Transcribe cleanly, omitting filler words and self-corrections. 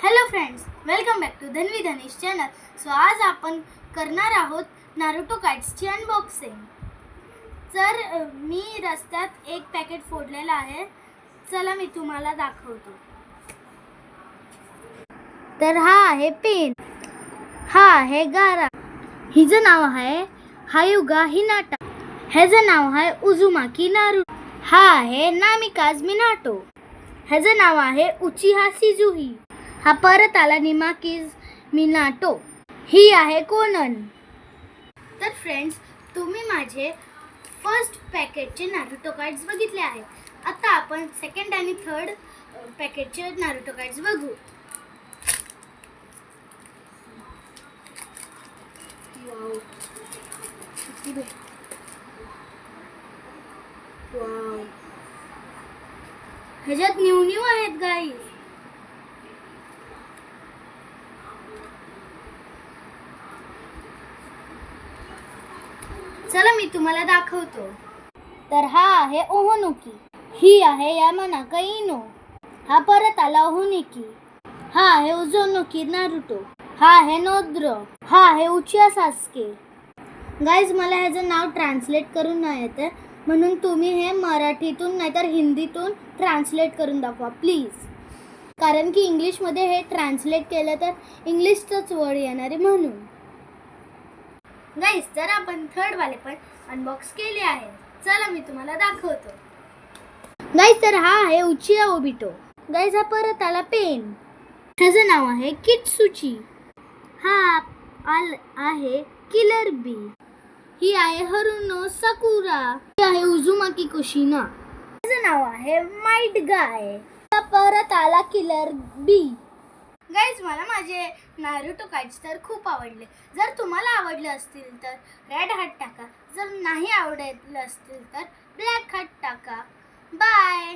Hello friends, welcome back to Dhanvi Dhanesh channel. So आज आपण करणार आहोत नारुतो कार्ड्सची अनबॉक्सिंग. तर मी रस्त्यात एक पॅकेट फोडलेला आहे. चला मी तुम्हाला दाखवतो. तर हा आहे पेन, हा आहे गारा, हिचं नाव आहे हायुगा हिनाटा, ह्याचं नाव आहे उजुमाकी नारुतो, हा आहे नामिकाज मिनाटो, ह्याचं नाव आहे उचिहा शिजुही, हा परत आला निमाकीज मिनाटो, ही आहे कोनन. तर फ्रेंड्स, तुम्ही माझे फर्स्ट पॅकेटचे नारुतो कार्ड्स बघितले आहेत. आता आपण सेकंड आणि थर्ड पॅकेटचे नारुतो कार्ड्स बघू. वाव, ह्याच्यात न्यू आहेत गाईज. चला मी तुम्हाला दाखवतो. तर हा आहे ओहोनुकी, ही आहे यामानाका इनो, हा परत आला ओहोनुकी, हा आहे उझुमाकी नारुतो, हा आहे नोद्रो, हा आहे उचिहा सासुके. गाईज, मला ह्याचं नाव ट्रान्सलेट करून नाही येते, म्हणून तुम्ही हे मराठीतून नाहीतर हिंदीतून ट्रान्सलेट करून दाखवा प्लीज. कारण की इंग्लिशमध्ये हे ट्रान्सलेट केलं तर इंग्लिशचंच वर्ड येणार आहे म्हणून. गाईज, तर आपण थर्ड वाले पण अनबॉक्स केले आहे. चला मी तुम्हाला दाखवतो. गाईज, तर हा आहे उचिहा ओबिटो. गाईज, हा परत आला पेन, ह्याचं नाव आहे किटसुची, हा आहे किलर बी, ही आहे हरुनो साकुरा, ही आहे उजुमाकी कुशिना, ह्याचं नाव आहे माइट गाय, हा परत आला किलर बी. गाईज, मला माझे नारुतो कार्ड्स तर खूप आवडले. जर तुम्हाला आवडले असतील तर रेड हार्ट टाका, जर नाही आवडले असतील तर ब्लॅक हार्ट टाका. बाय.